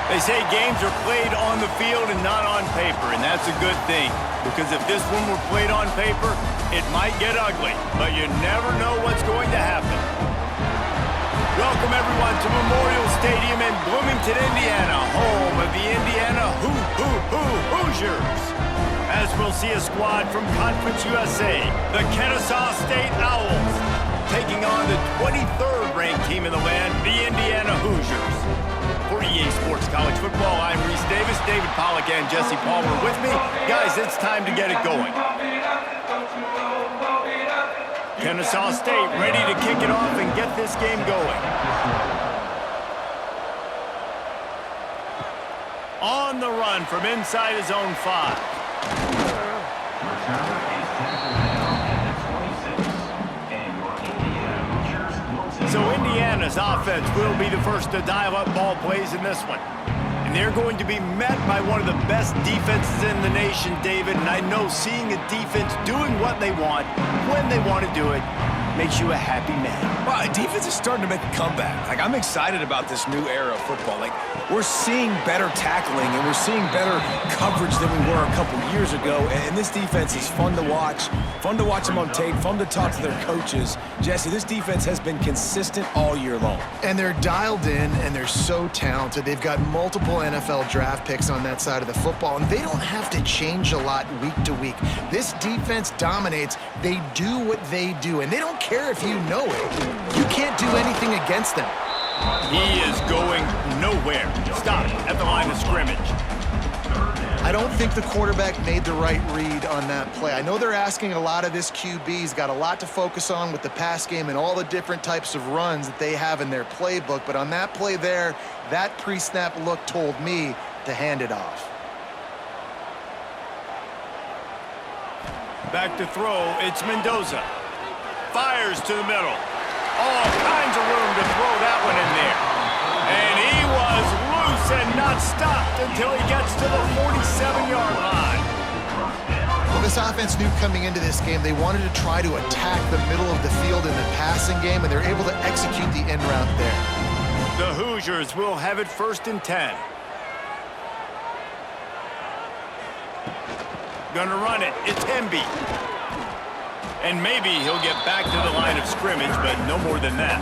They say games are played on the field and not on paper, and that's a good thing. Because if this one were played on paper, it might get ugly, but you never know what's going to happen. Welcome, everyone, to Memorial Stadium in Bloomington, Indiana, home of the Indiana Hoosiers. As we'll see a squad from Conference USA, the Kennesaw State Owls, taking on the 23rd ranked team in the land, the Indiana Hoosiers. For EA Sports College Football, I'm Reese Davis, David Pollack, and Jesse Palmer with me. Guys, it's time to get it going. Kennesaw State ready to kick it off and get this game going. On the run from inside his own 5. So Indiana's offense will be the first to dial up ball plays in this one. And they're going to be met by one of the best defenses in the nation, David. And I know seeing a defense doing what they want, when they want to do it, makes you a happy man. Well, defense is starting to make a comeback. Like, I'm excited about this new era of football. Like, we're seeing better tackling and we're seeing better coverage than we were a couple years ago. And this defense is fun to watch them on tape, fun to talk to their coaches. Jesse, this defense has been consistent all year long. And they're dialed in and they're so talented. They've got multiple NFL draft picks on that side of the football, and they don't have to change a lot week to week. This defense dominates. They do what they do, and they don't care if you know it. You can't do anything against them. He is going nowhere. Stop at the line of scrimmage. I don't think the quarterback made the right read on that play. I know they're asking a lot of this QB. He's got a lot to focus on with the pass game and all the different types of runs that they have in their playbook. But on that play there, that pre-snap look told me to hand it off. Back to throw, it's Mendoza. Fires to the middle. All kinds of room to throw that one in there. And he was loose and not stopped until he gets to the 47-yard line. Well, this offense knew coming into this game they wanted to try to attack the middle of the field in the passing game, and they're able to execute the end route there. The Hoosiers will have it 1st and 10. Gonna run it. It's Hemby. And maybe he'll get back to the line of scrimmage, but no more than that.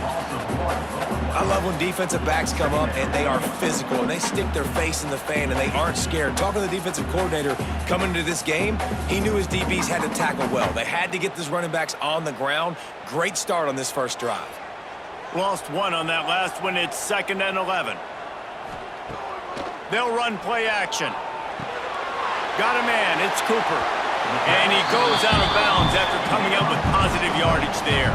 I love when defensive backs come up and they are physical and they stick their face in the fan and they aren't scared. Talking to the defensive coordinator coming into this game, he knew his DBs had to tackle well. They had to get these running backs on the ground. Great start on this first drive. Lost one on that last one. It's 2nd and 11. They'll run play action. Got a man. It's Cooper. And he goes out of bounds after coming up with positive yardage there.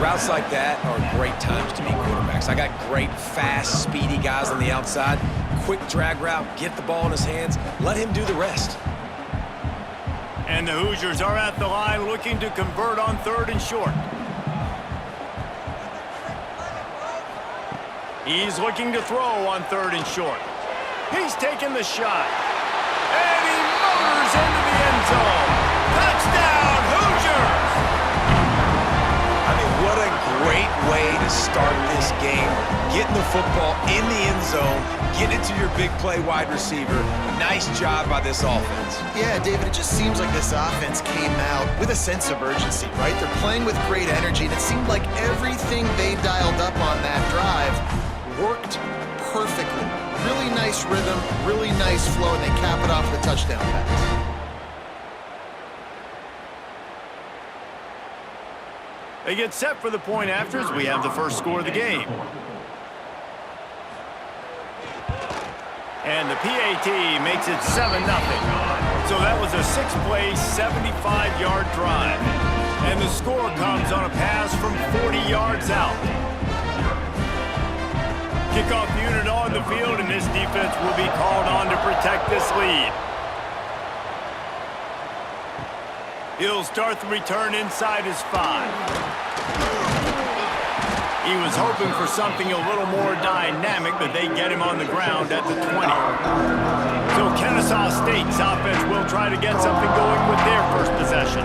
Routes like that are great times to be quarterbacks. I got great, fast, speedy guys on the outside. Quick drag route, get the ball in his hands, let him do the rest. And the Hoosiers are at the line looking to convert on 3rd and short. He's looking to throw on 3rd and short. He's taking the shot. And he motors into the end zone. Touchdown, Hoosiers! I mean, what a great way to start this game. Getting the football in the end zone, getting it to your big play wide receiver. Nice job by this offense. Yeah, David, it just seems like this offense came out with a sense of urgency, right? They're playing with great energy, and it seemed like everything they dialed up on that drive worked perfectly. Really nice rhythm, really nice flow, and they cap it off with a touchdown pass. They get set for the point after as we have the first score of the game. And the PAT makes it 7-0. So that was a 6-play, 75-yard drive. And the score comes on a pass from 40 yards out. Kickoff unit on the field, and this defense will be called on to protect this lead. He'll start the return inside his 5. He was hoping for something a little more dynamic, but they get him on the ground at the 20. So Kennesaw State's offense will try to get something going with their first possession.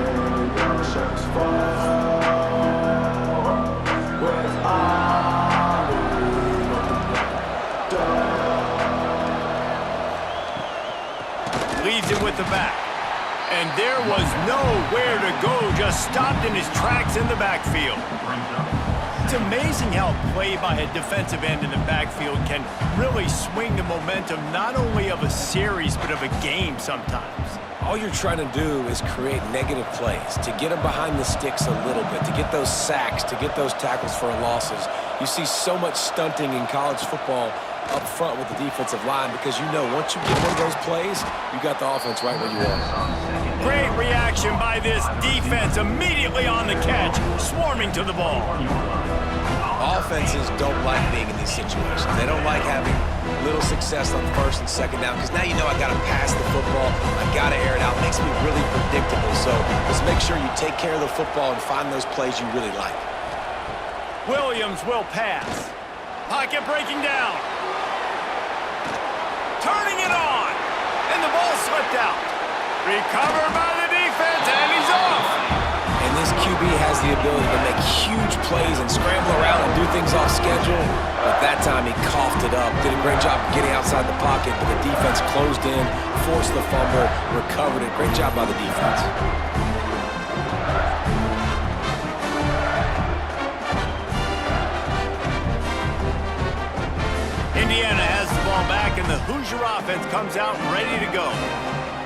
leads it with the back. And there was nowhere to go, just stopped in his tracks in the backfield. It's amazing how play by a defensive end in the backfield can really swing the momentum not only of a series but of a game sometimes. All you're trying to do is create negative plays, to get them behind the sticks a little bit, to get those sacks, to get those tackles for losses. You see so much stunting in college football up front with the defensive line because you know once you get one of those plays, you got the offense right where you want it. Great reaction by this defense immediately on the catch, swarming to the ball. Offenses don't like being in these situations. They don't like having little success on first and second down because now you know I got to pass the football. I got to air it out. It makes me really predictable. So let's make sure you take care of the football and find those plays you really like. Williams will pass. Pocket breaking down. Turning it on. And the ball slipped out. Recovered by the defense, and he's off. And this QB has the ability to make huge plays and scramble around and do things off schedule. But that time he coughed it up, did a great job getting outside the pocket, but the defense closed in, forced the fumble, recovered it. Great job by the defense. Indiana has the ball back, and the Hoosier offense comes out ready to go.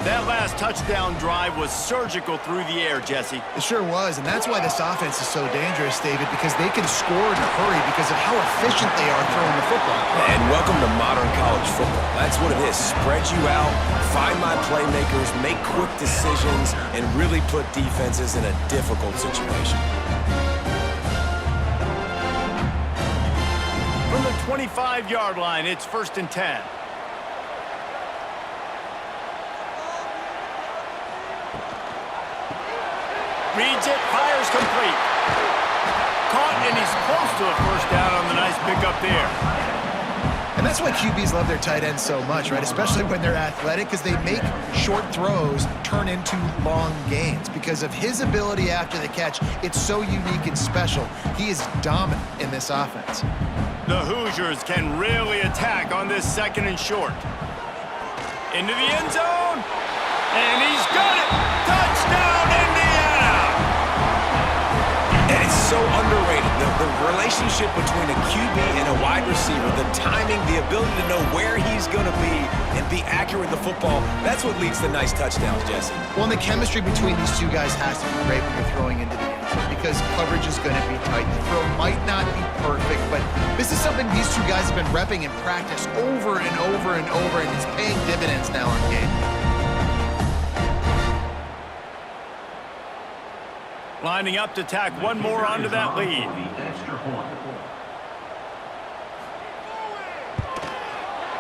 That last touchdown drive was surgical through the air, Jesse. It sure was, and that's why this offense is so dangerous, David, because they can score in a hurry because of how efficient they are throwing the football. And welcome to modern college football. That's what it is. Spread you out, find my playmakers, make quick decisions, and really put defenses in a difficult situation. From the 25-yard line, it's 1st and 10. Reads it, fires complete. Caught, and he's close to a first down on the nice pickup there. And that's why QBs love their tight ends so much, right? Especially when they're athletic, because they make short throws turn into long gains. Because of his ability after the catch, it's so unique and special. He is dominant in this offense. The Hoosiers can really attack on this 2nd and short. Into the end zone, and he's got it. Touchdown, Indiana! And it's so underrated. The relationship between a QB and a wide receiver, the timing, the ability to know where he's going to be and be accurate with the football, that's what leads to nice touchdowns, Jesse. Well, and the chemistry between these two guys has to be great when you're throwing into the end zone because coverage is going to be tight. The throw might not be perfect, but this is something these two guys have been repping in practice over and over and over, and it's paying dividends now in game. Lining up to tack one more onto that lead.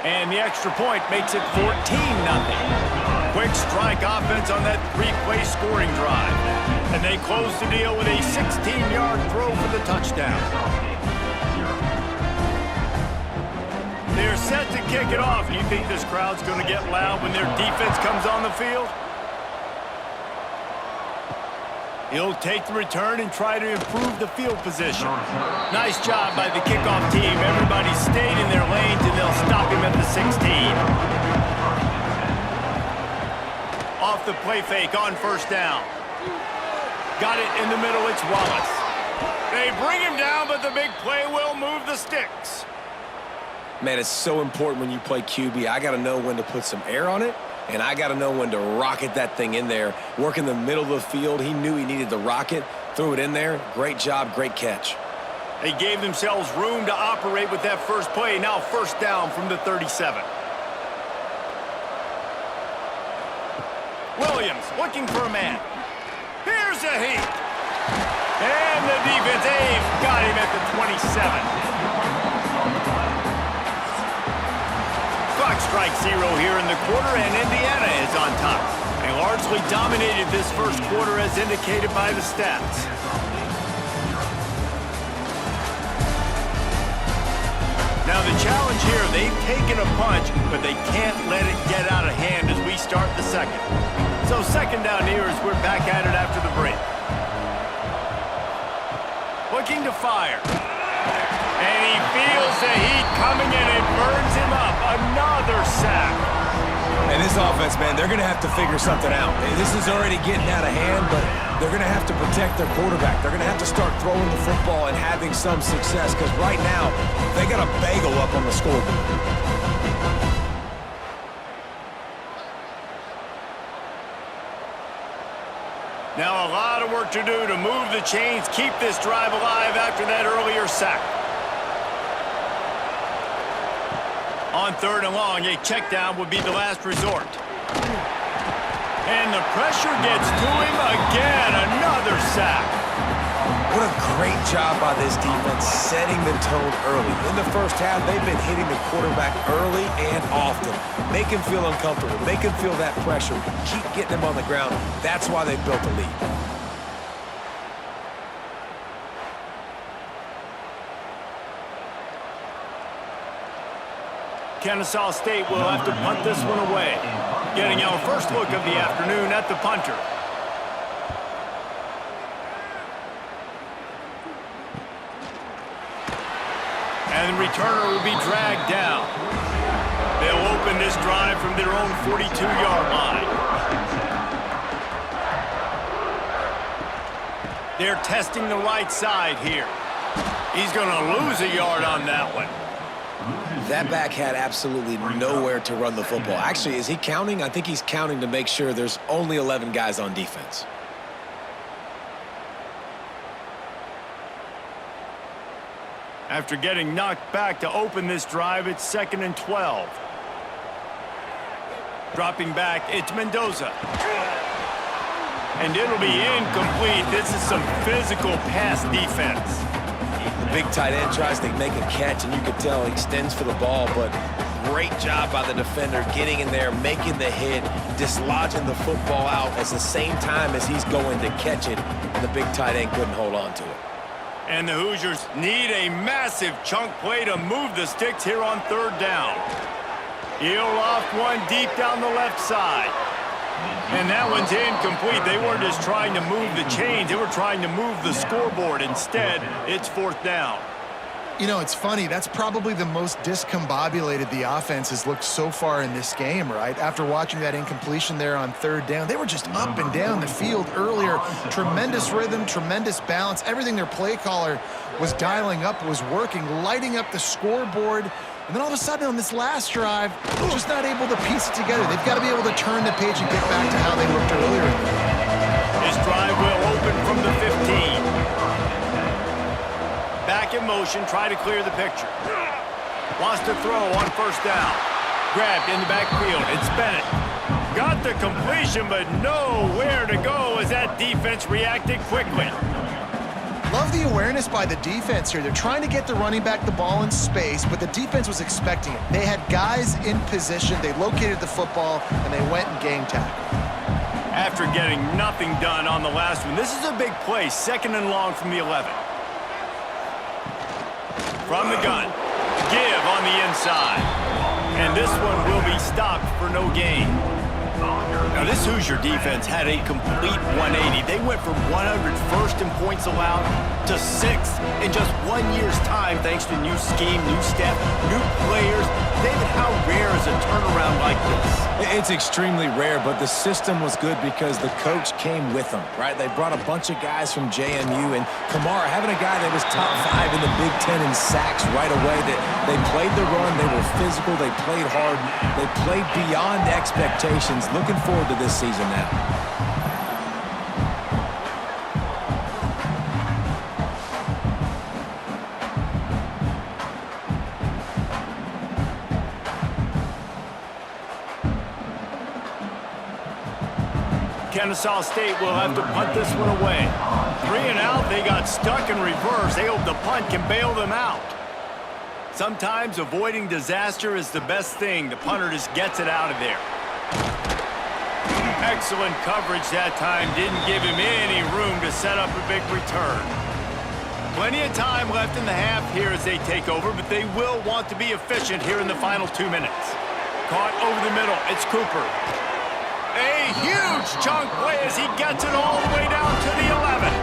And the extra point makes it 14-0. Quick strike offense on that 3-play scoring drive. And they close the deal with a 16-yard throw for the touchdown. They're set to kick it off. You think this crowd's going to get loud when their defense comes on the field? He'll take the return and try to improve the field position. Nice job by the kickoff team. Everybody stayed in their lanes, and they'll stop him at the 16. Off the play fake on 1st down. Got it in the middle. It's Wallace. They bring him down, but the big play will move the sticks. Man, it's so important when you play QB. I got to know when to put some air on it, and I got to know when to rocket that thing in there. Work in the middle of the field. He knew he needed to rocket, threw it in there. Great job, great catch. They gave themselves room to operate with that first play. Now 1st down from the 37. Williams looking for a man. Here's a heat. And the defense, Abe, got him at the 27. Clock strikes 0 here in the quarter, and Indiana is on top. They largely dominated this first quarter as indicated by the stats. Now the challenge here, they've taken a punch, but they can't let it get out of hand as we start the second. So 2nd down here as we're back at it after the break. Looking to fire. And he feels the heat coming in and burns him up. Another sack. And this this offense, man, they're going to have to figure something out. This is already getting out of hand, but they're going to have to protect their quarterback. They're going to have to start throwing the football and having some success because right now they got a bagel up on the scoreboard. Now a lot of work to do to move the chains, keep this drive alive after that earlier sack. On 3rd and long, a check down would be the last resort. And the pressure gets to him again, another sack. What a great job by this defense setting the tone early. In the first half, they've been hitting the quarterback early and often. Make him feel uncomfortable. Make him feel that pressure. Keep getting him on the ground. That's why they've built a lead. Kennesaw State will have to punt this one away. Getting our first look of the afternoon at the punter. And the returner will be dragged down. They'll open this drive from their own 42-yard line. They're testing the right side here. He's going to lose a yard on that one. That back had absolutely nowhere to run the football. Actually, is he counting? I think he's counting to make sure there's only 11 guys on defense. After getting knocked back to open this drive, it's 2nd and 12. Dropping back, it's Mendoza. And it'll be incomplete. This is some physical pass defense. The big tight end tries to make a catch, and you can tell he extends for the ball, but great job by the defender getting in there, making the hit, dislodging the football out at the same time as he's going to catch it, and the big tight end couldn't hold on to it. And the Hoosiers need a massive chunk play to move the sticks here on 3rd down. He'll loft one deep down the left side. And that one's incomplete. They weren't just trying to move the chains. They were trying to move the scoreboard. Instead, it's 4th down. You know, it's funny. That's probably the most discombobulated the offense has looked so far in this game, right? After watching that incompletion there on 3rd down, they were just up and down the field earlier. Tremendous rhythm, tremendous balance. Everything their play caller was dialing up was working, lighting up the scoreboard. And then all of a sudden on this last drive, just not able to piece it together. They've got to be able to turn the page and get back to how they looked earlier. This drive will open from the 15. Back in motion, try to clear the picture. Wants to throw on 1st down. Grabbed in the backfield. It's Bennett. Got the completion, but nowhere to go as that defense reacted quickly. Love the awareness by the defense here. They're trying to get the running back the ball in space, but the defense was expecting it. They had guys in position. They located the football, and they went and gang tackled. After getting nothing done on the last one, this is a big play. 2nd and long from the 11. From the gun, give on the inside. And this one will be stopped for no gain. Now, this Hoosier defense had a complete 180. They went from 101st in points allowed to 6th in just 1 year's time, thanks to new scheme, new staff, new players. David, how rare is a turnaround like this? It's extremely rare, but the system was good because the coach came with them, right? They brought a bunch of guys from JMU, and Kamara, having a guy that was top 5 in the Big Ten in sacks right away, that they played the run, they were physical, they played hard, they played beyond expectations. Looking forward to this season now. Kennesaw State will have to punt this one away. 3 and out, they got stuck in reverse. They hope the punt can bail them out. Sometimes avoiding disaster is the best thing. The punter just gets it out of there. Excellent coverage that time. Didn't give him any room to set up a big return. Plenty of time left in the half here as they take over, but they will want to be efficient here in the final 2 minutes. Caught over the middle. It's Cooper. A huge chunk play as he gets it all the way down to the 11.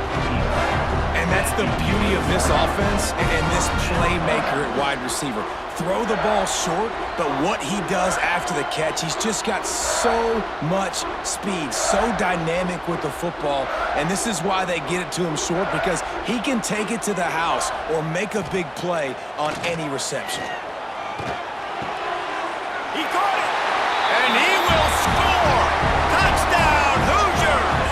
And that's the beauty of this offense and this playmaker at wide receiver. Throw the ball short, but what he does after the catch, he's just got so much speed, so dynamic with the football, and this is why they get it to him short, because he can take it to the house or make a big play on any reception. He caught it, and he will score! Touchdown, Hoosiers!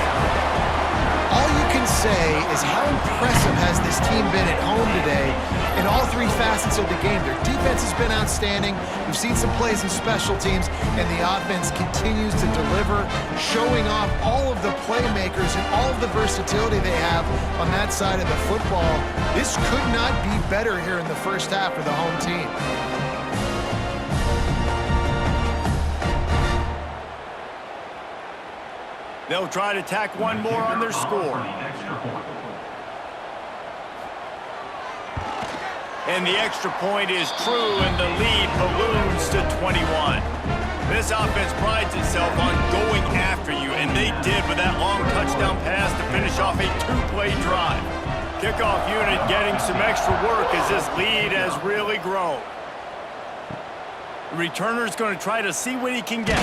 All you can say is how impressive has this team been at home today in all three facets of the game. Their defense has been outstanding. We've seen some plays in special teams, and the offense continues to deliver, showing off all of the playmakers and all of the versatility they have on that side of the football. This could not be better here in the first half for the home team. They'll try to tack one more on their score. And the extra point is true, and the lead balloons to 21. This offense prides itself on going after you, and they did with that long touchdown pass to finish off a two-play drive. Kickoff unit getting some extra work as this lead has really grown. The returner's going to try to see what he can get.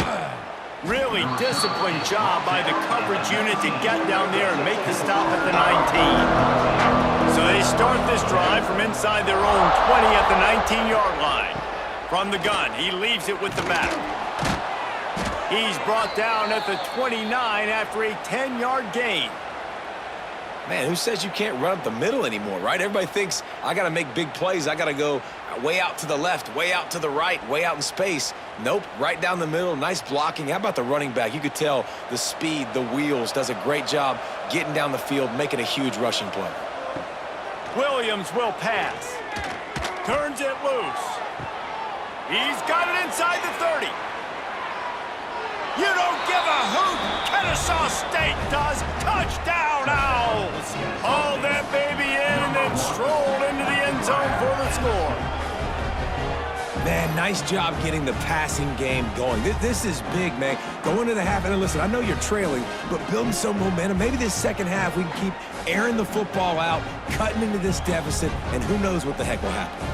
Really disciplined job by the coverage unit to get down there and make the stop at the 19. So they start this drive from inside their own 20 at the 19-yard line. From the gun, he leaves it with the back. He's brought down at the 29 after a 10-yard gain. Man, who says you can't run up the middle anymore, right? Everybody thinks, I got to make big plays. I got to go way out to the left, way out to the right, way out in space. Nope, right down the middle, nice blocking. How about the running back? You could tell the speed, the wheels, does a great job getting down the field, making a huge rushing play. Williams will pass. Turns it loose. He's got it inside the 30. You don't give a hoot. Kennesaw State does. Touchdown, Owls. Hauled that baby in and then strolled into the end zone for the score. Man, nice job getting the passing game going. This is big, man. Go into the half, and listen, I know you're trailing, but building some momentum. Maybe this second half we can keep airing the football out, cutting into this deficit, and who knows what the heck will happen.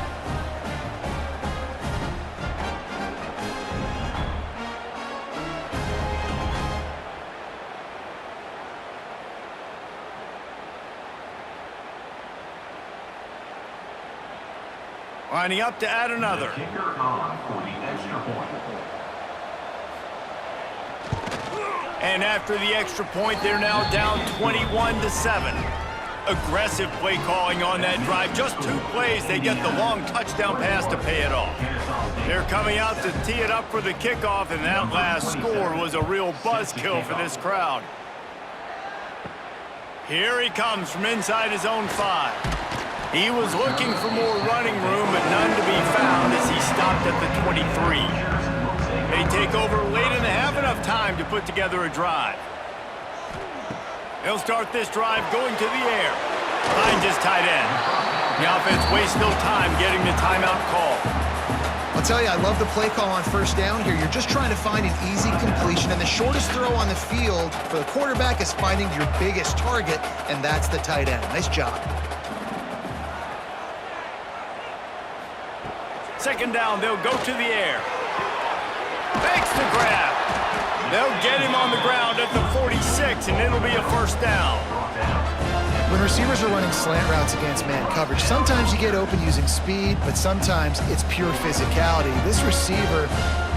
Lining up to add another. And after the extra point, they're now down 21-7. Aggressive play calling on that drive. Just 2 plays, they get the long touchdown pass to pay it off. They're coming out to tee it up for the kickoff, and that last score was a real buzzkill for this crowd. Here he comes from inside his own 5. He was looking for more running room, but none to be found as he stopped at the 23. They take over late in the half, enough time to put together a drive. They'll start this drive going to the air. Finds his tight end. The offense wastes no time getting the timeout call. I'll tell you, I love the play call on first down here. You're just trying to find an easy completion, and the shortest throw on the field for the quarterback is finding your biggest target, and that's the tight end. Nice job. Second down, they'll go to the air. Makes the grab. They'll get him on the ground at the 46, and it'll be a first down. When receivers are running slant routes against man coverage, sometimes you get open using speed, but sometimes it's pure physicality. This receiver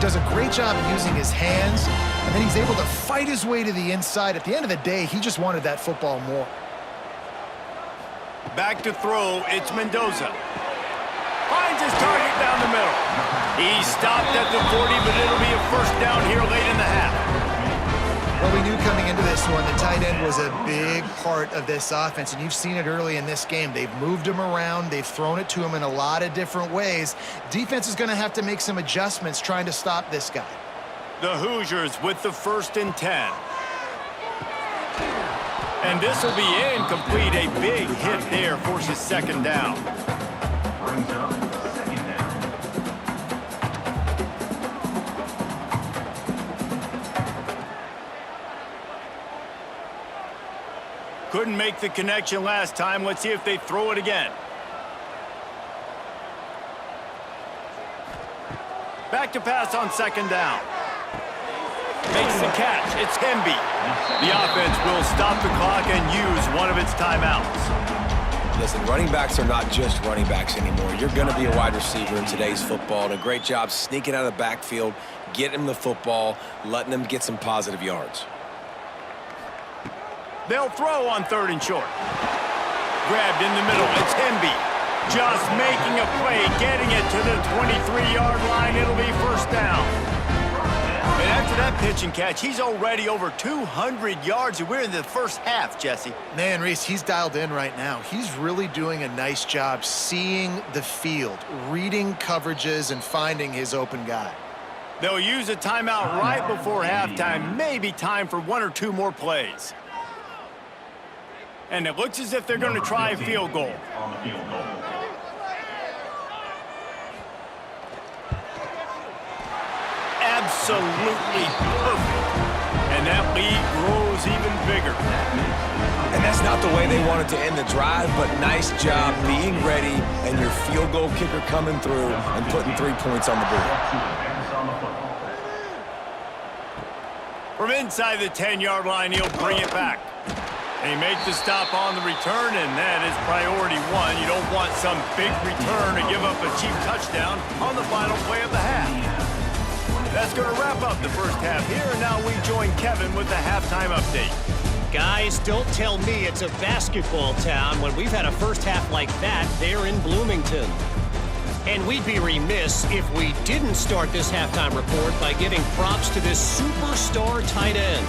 does a great job using his hands, and then he's able to fight his way to the inside. At the end of the day, he just wanted that football more. Back to throw, it's Mendoza. Finds his target down the middle. He stopped at the 40, but it'll be a first down here late in the half. Well, we knew coming into this one, the tight end was a big part of this offense, and you've seen it early in this game. They've moved him around. They've thrown it to him in a lot of different ways. Defense is going to have to make some adjustments trying to stop this guy. The Hoosiers with the 1st and 10. And this will be incomplete. A big hit there forces second down. Couldn't make the connection last time. Let's see if they throw it again. Back to pass on second down. Makes the catch. It's Hemby. The offense will stop the clock and use one of its timeouts. Listen, running backs are not just running backs anymore. You're going to be a wide receiver in today's football. And a great job sneaking out of the backfield, getting them the football, letting them get some positive yards. They'll throw on 3rd and short. Grabbed in the middle. It's Hemby. Just making a play, getting it to the 23-yard line. It'll be first down. And after that pitch and catch, he's already over 200 yards, and we're in the first half, Jesse. Man, Reese, he's dialed in right now. He's really doing a nice job seeing the field, reading coverages, and finding his open guy. They'll use a timeout right before halftime. Maybe time for 1 or 2 more plays. And it looks as if they're going to try a field goal. Absolutely perfect. And that lead grows even bigger. And that's not the way they wanted to end the drive, but nice job being ready and your field goal kicker coming through and putting 3 points on the board. From inside the 10-yard line, he'll bring it back. They make the stop on the return, and that is priority 1. You don't want some big return to give up a cheap touchdown on the final play of the half. That's going to wrap up the first half here, and now we join Kevin with the halftime update. Guys, don't tell me it's a basketball town when we've had a first half like that there in Bloomington. And we'd be remiss if we didn't start this halftime report by giving props to this superstar tight end.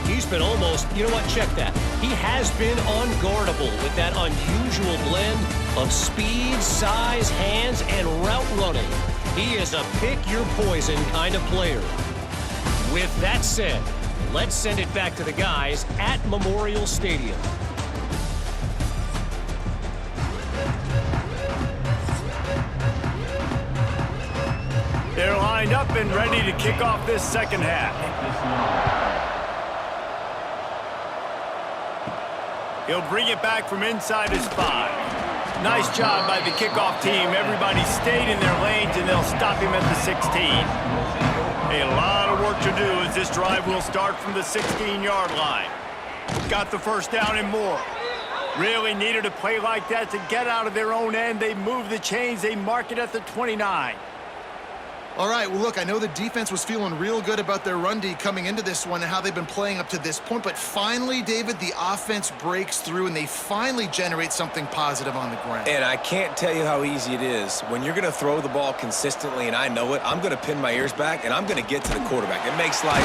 He's been almost, you know what, check that. He has been unguardable with that unusual blend of speed, size, hands, and route running. He is a pick-your-poison kind of player. With that said, let's send it back to the guys at Memorial Stadium. They're lined up and ready to kick off this second half. He'll bring it back from inside his 5. Nice job by the kickoff team. Everybody stayed in their lanes, and they'll stop him at the 16. A lot of work to do as this drive will start from the 16-yard line. Got the first down and more. Really needed a play like that to get out of their own end. They move the chains. They mark it at the 29. All right, well, look, I know the defense was feeling real good about their run D coming into this one and how they've been playing up to this point, but finally, David, the offense breaks through and they finally generate something positive on the ground. And I can't tell you how easy it is. When you're going to throw the ball consistently, and I know it, I'm going to pin my ears back, and I'm going to get to the quarterback. It makes life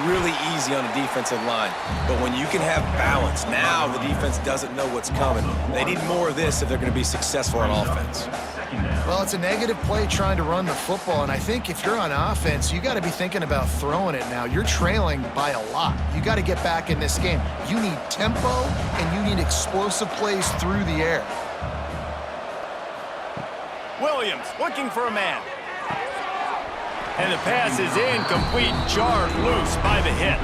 really easy on the defensive line. But when you can have balance, now the defense doesn't know what's coming. They need more of this if they're going to be successful on offense. Well, it's a negative play trying to run the football, and I think if you're on offense, you got to be thinking about throwing it now. You're trailing by a lot. You got to get back in this game. You need tempo, and you need explosive plays through the air. Williams looking for a man. And the pass is incomplete, jarred loose by the hit.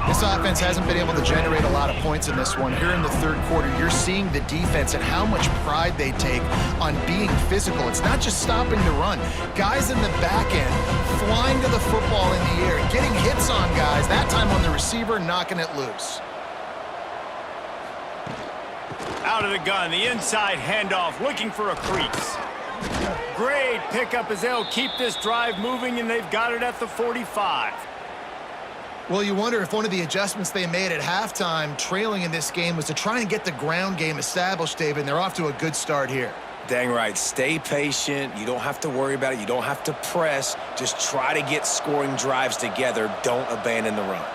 This offense hasn't been able to generate a lot of points in this one. Here in the third quarter, you're seeing the defense and how much pride they take on being physical. It's not just stopping the run. Guys in the back end flying to the football in the air, getting hits on guys, that time on the receiver, knocking it loose. Out of the gun, the inside handoff, looking for a crease. Great pickup as they'll keep this drive moving, and they've got it at the 45. Well, you wonder if one of the adjustments they made at halftime, trailing in this game, was to try and get the ground game established, David, and they're off to a good start here. Dang right. Stay patient. You don't have to worry about it. You don't have to press. Just try to get scoring drives together. Don't abandon the run.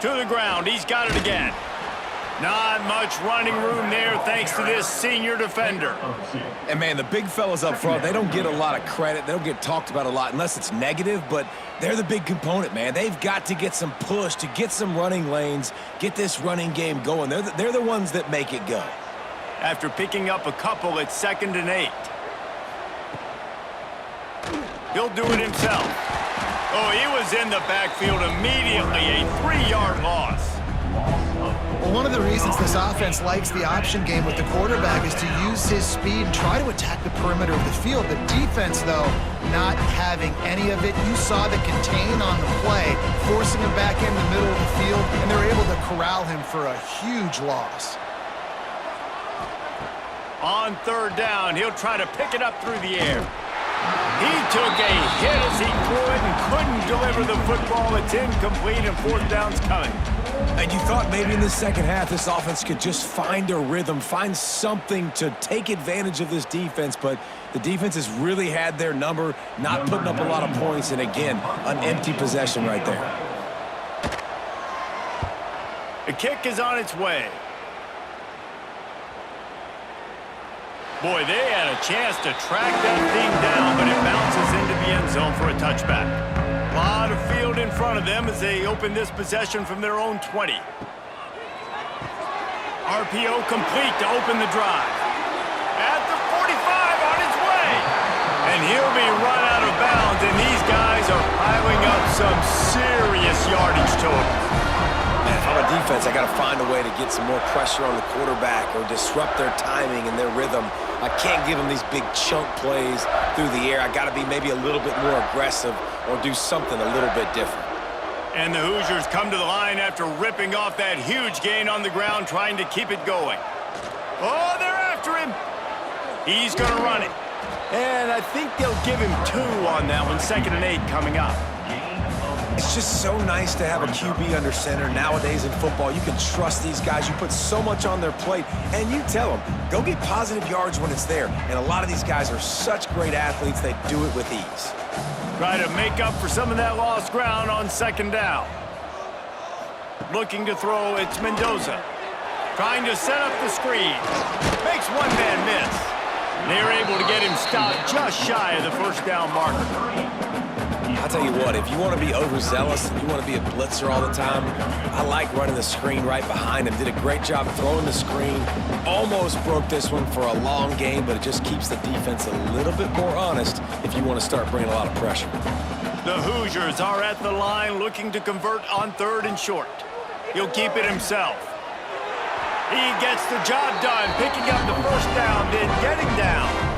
To the ground. He's got it again. Not much running room there thanks to this senior defender. And, man, the big fellas up front, they don't get a lot of credit. They don't get talked about a lot unless it's negative, but they're the big component, man. They've got to get some push, to get some running lanes, get this running game going. They're the ones that make it go. After picking up a couple, it's 2nd and 8. He'll do it himself. Oh, he was in the backfield immediately. A 3-yard loss. Well, one of the reasons this offense likes the option game with the quarterback is to use his speed and try to attack the perimeter of the field. The defense, though, not having any of it. You saw the contain on the play, forcing him back in the middle of the field, and they're able to corral him for a huge loss. On third down, he'll try to pick it up through the air. He took a hit as he threw it and couldn't deliver the football. It's incomplete and fourth down's coming. And you thought maybe in the second half this offense could just find a rhythm, find something to take advantage of this defense, but the defense has really had their number, not putting up a lot of points, and again, an empty possession right there. The kick is on its way. Boy, they had a chance to track that thing down, but it bounces into the end zone for a touchback. A lot of field in front of them as they open this possession from their own 20. RPO complete to open the drive. At the 45 on its way. And he'll be run out of bounds, and these guys are piling up some serious yardage totals. Man, if I'm a defense, I got to find a way to get some more pressure on the quarterback or disrupt their timing and their rhythm. I can't give them these big chunk plays through the air. I got to be maybe a little bit more aggressive or do something a little bit different. And the Hoosiers come to the line after ripping off that huge gain on the ground, trying to keep it going. Oh, they're after him. He's going to run it. And I think they'll give him 2 on that one, 2nd and 8 coming up. It's just so nice to have a QB under center. Nowadays in football, you can trust these guys. You put so much on their plate, and you tell them, go get positive yards when it's there. And a lot of these guys are such great athletes, they do it with ease. Try to make up for some of that lost ground on 2nd down. Looking to throw, it's Mendoza. Trying to set up the screen. Makes one man miss. They're able to get him stopped just shy of the 1st down marker. I'll tell you what, if you want to be overzealous and you want to be a blitzer all the time, I like running the screen right behind him. Did a great job throwing the screen. Almost broke this one for a long game, but it just keeps the defense a little bit more honest if you want to start bringing a lot of pressure. The Hoosiers are at the line looking to convert on 3rd and short. He'll keep it himself. He gets the job done, picking up the 1st down, then getting down.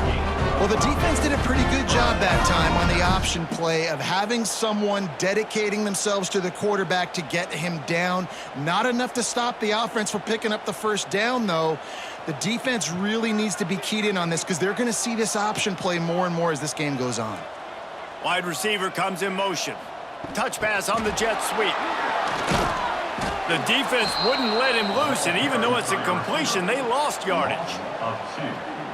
Well, the defense did a pretty good job that time on the option play of having someone dedicating themselves to the quarterback to get him down. Not enough to stop the offense from picking up the 1st down, though. The defense really needs to be keyed in on this because they're going to see this option play more and more as this game goes on. Wide receiver comes in motion. Touch pass on the jet sweep. The defense wouldn't let him loose, and even though it's a completion, they lost yardage.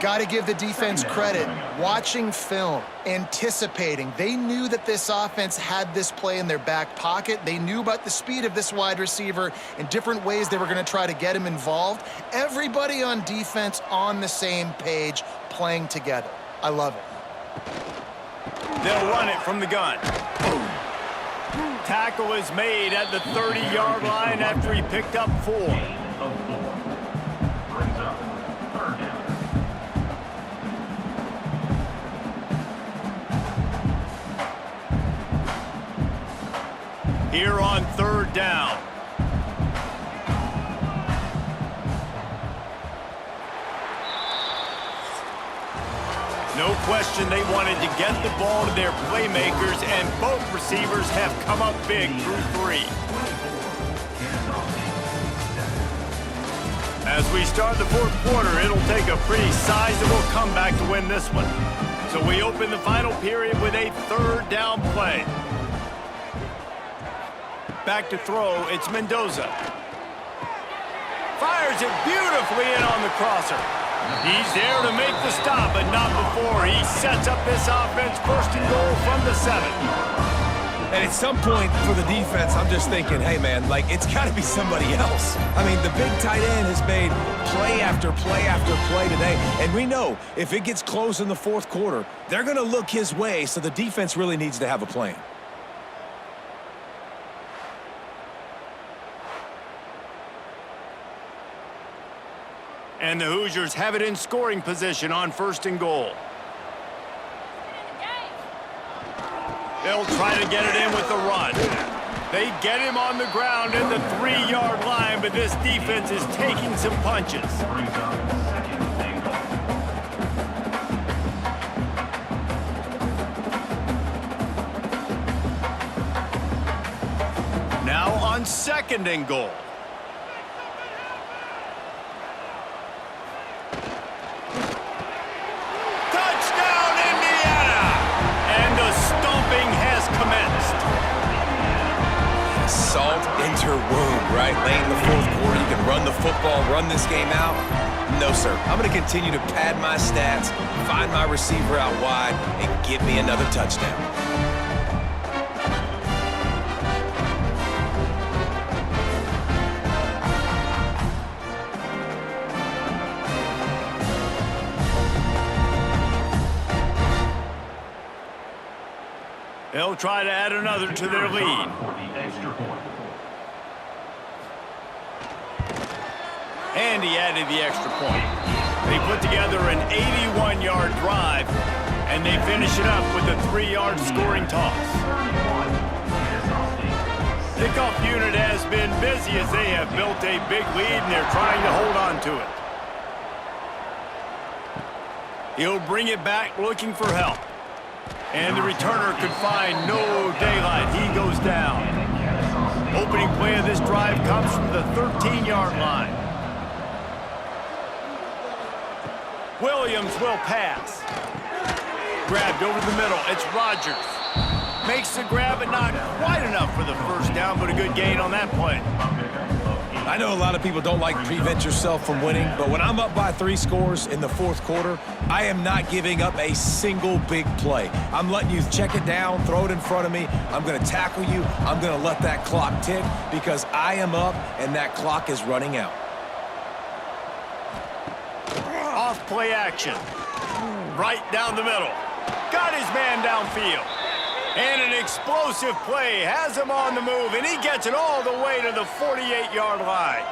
Got to give the defense credit. Watching film, anticipating. They knew that this offense had this play in their back pocket. They knew about the speed of this wide receiver and different ways they were going to try to get him involved. Everybody on defense on the same page, playing together. I love it. They'll run it from the gun. Tackle is made at the 30-yard line after he picked up 4. Here on 3rd down. No question they wanted to get the ball to their playmakers, and both receivers have come up big through 3. As we start the 4th quarter, it'll take a pretty sizable comeback to win this one. So we open the final period with a 3rd down play. Back to throw, it's Mendoza. Fires it beautifully in on the crosser. He's there to make the stop, but not before. He sets up this offense 1st and goal from the 7. And at some point for the defense, I'm just thinking, hey, man, like, it's got to be somebody else. I mean, the big tight end has made play after play after play today. And we know if it gets close in the 4th quarter, they're going to look his way, so the defense really needs to have a plan. And the Hoosiers have it in scoring position on 1st and goal. They'll try to get it in with the run. They get him on the ground at the 3-yard line, but this defense is taking some punches. Now on 2nd and goal. Touchdown, Indiana! And the stomping has commenced. Salt into wound, right? Late in the 4th quarter, you can run the football, run this game out. No, sir. I'm going to continue to pad my stats, find my receiver out wide, and give me another touchdown. They'll try to add another to their lead. And he added the extra point. They put together an 81-yard drive, and they finish it up with a 3-yard scoring toss. Kickoff unit has been busy as they have built a big lead, and they're trying to hold on to it. He'll bring it back looking for help. And the returner could find no daylight. He goes down. Opening play of this drive comes from the 13-yard line. Williams will pass. Grabbed over the middle. It's Rodgers. Makes the grab, but not quite enough for the first down, but a good gain on that play. I know a lot of people don't like prevent yourself from winning, but when I'm up by 3 scores in the 4th quarter, I am not giving up a single big play. I'm letting you check it down, throw it in front of me. I'm going to tackle you. I'm going to let that clock tick because I am up and that clock is running out. Off play action. Right down the middle. Got his man downfield. And an explosive play has him on the move, and he gets it all the way to the 48-yard line.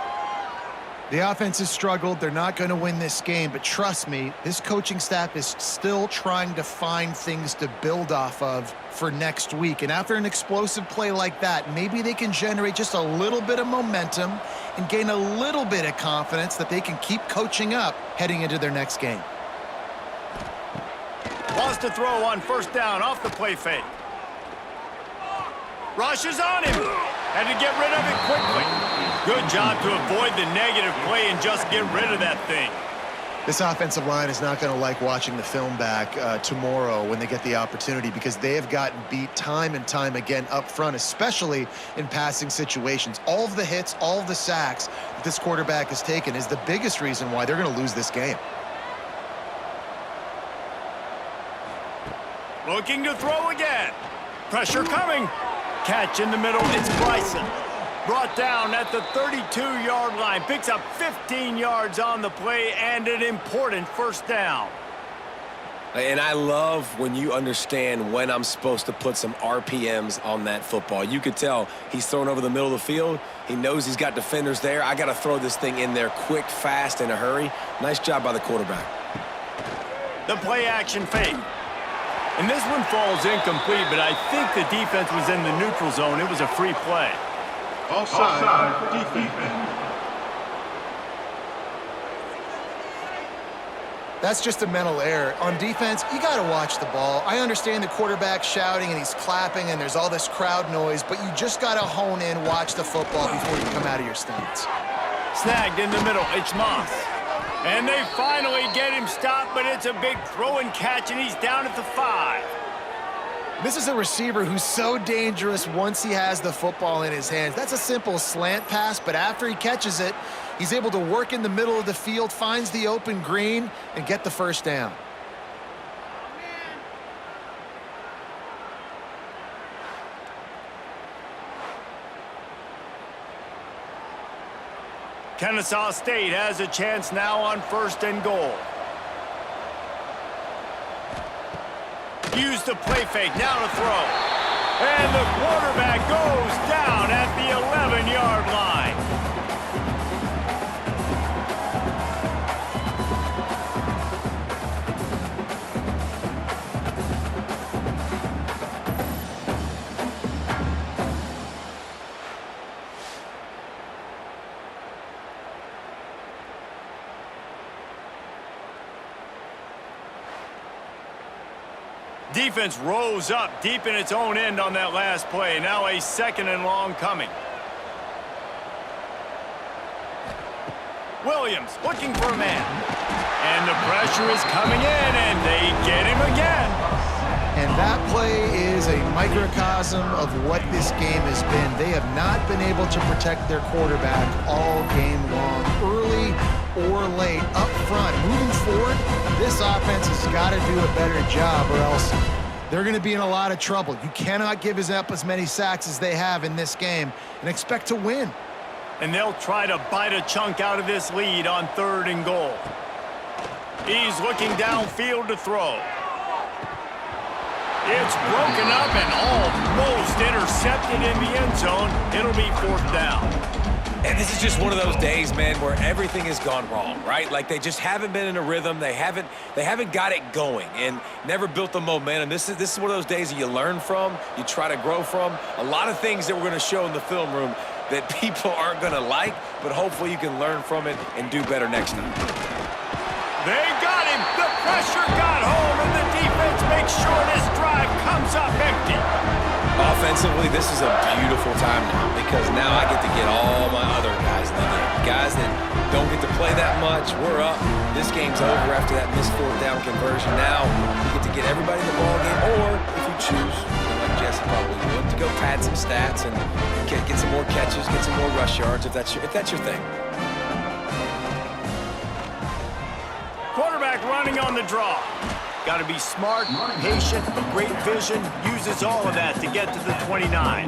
The offense has struggled. They're not going to win this game, but trust me, this coaching staff is still trying to find things to build off of for next week. And after an explosive play like that, maybe they can generate just a little bit of momentum and gain a little bit of confidence that they can keep coaching up heading into their next game. Wants to throw on 1st down off the play fake. Rushes on him. Had to get rid of it quickly. Good job to avoid the negative play and just get rid of that thing. This offensive line is not going to like watching the film back tomorrow when they get the opportunity because they have gotten beat time and time again up front, especially in passing situations. All of the hits, all of the sacks that this quarterback has taken is the biggest reason why they're going to lose this game. Looking to throw again. Pressure coming. Catch in the middle. It's Bryson. Brought down at the 32-yard line. Picks up 15 yards on the play and an important 1st down. And I love when you understand when I'm supposed to put some RPMs on that football. You could tell he's thrown over the middle of the field. He knows he's got defenders there. I got to throw this thing in there quick, fast, in a hurry. Nice job by the quarterback. The play action fake. And this one falls incomplete, but I think the defense was in the neutral zone. It was a free play. Offside defense. That's just a mental error. On defense, you got to watch the ball. I understand the quarterback shouting and he's clapping and there's all this crowd noise, but you just got to hone in, watch the football before you come out of your stance. Snagged in the middle. It's Moss. And they finally get him stopped, but it's a big throw and catch, and he's down at the 5. This is a receiver who's so dangerous once he has the football in his hands. That's a simple slant pass, but after he catches it, he's able to work in the middle of the field, finds the open green, and get the 1st down. Kennesaw State has a chance now on 1st and goal. Use the play fake, now to throw. And the quarterback goes down at the 11-yard line. Defense rose up deep in its own end on that last play. Now a 2nd and long coming. Williams looking for a man. And the pressure is coming in, and they get him again. And that play is a microcosm of what this game has been. They have not been able to protect their quarterback all game long, early or late, up front. Moving forward, this offense has got to do a better job, or else they're going to be in a lot of trouble. You cannot give up as many sacks as they have in this game and expect to win. And they'll try to bite a chunk out of this lead on 3rd and goal. He's looking downfield to throw. It's broken up and almost intercepted in the end zone. It'll be 4th down. And this is just one of those days, man, where everything has gone wrong, right? Like they just haven't been in a rhythm. They haven't got it going and never built the momentum. This is one of those days that you learn from, you try to grow from. A lot of things that we're going to show in the film room that people aren't going to like, but hopefully you can learn from it and do better next time. They got him. The pressure got home, and the defense makes sure this drive comes up empty. Offensively, this is a beautiful time now because now I get to get all my other guys in the game. Guys that don't get to play that much, we're up. This game's over after that missed 4th down conversion. Now you get to get everybody in the ball game, or if you choose, like Jesse probably would, to go pad some stats and get some more catches, get some more rush yards if that's your thing. Quarterback running on the draw. Got to be smart, patient, great vision, uses all of that to get to the 29.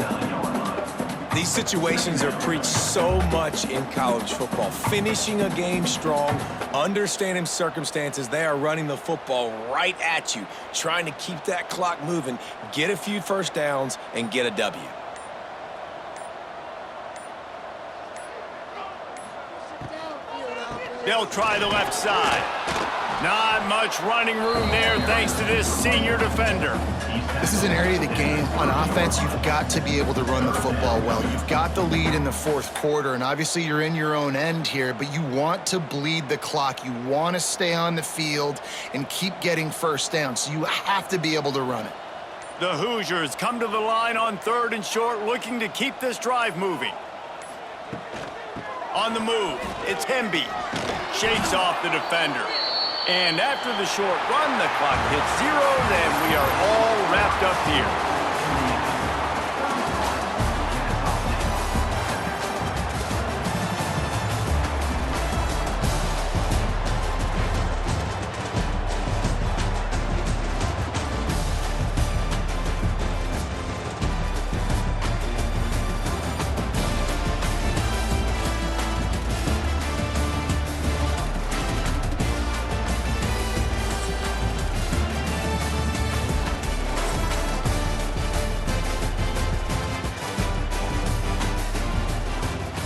These situations are preached so much in college football. Finishing a game strong, understanding circumstances. They are running the football right at you, trying to keep that clock moving, get a few 1st downs, and get a W. They'll try the left side. Not much running room there thanks to this senior defender. This is an area of the game. On offense, you've got to be able to run the football well. You've got the lead in the 4th quarter, and obviously you're in your own end here, but you want to bleed the clock. You want to stay on the field and keep getting 1st down, so you have to be able to run it. The Hoosiers come to the line on 3rd and short, looking to keep this drive moving. On the move, it's Hemby. Shakes off the defender. And after the short run, the clock hits 0, and we are all wrapped up here.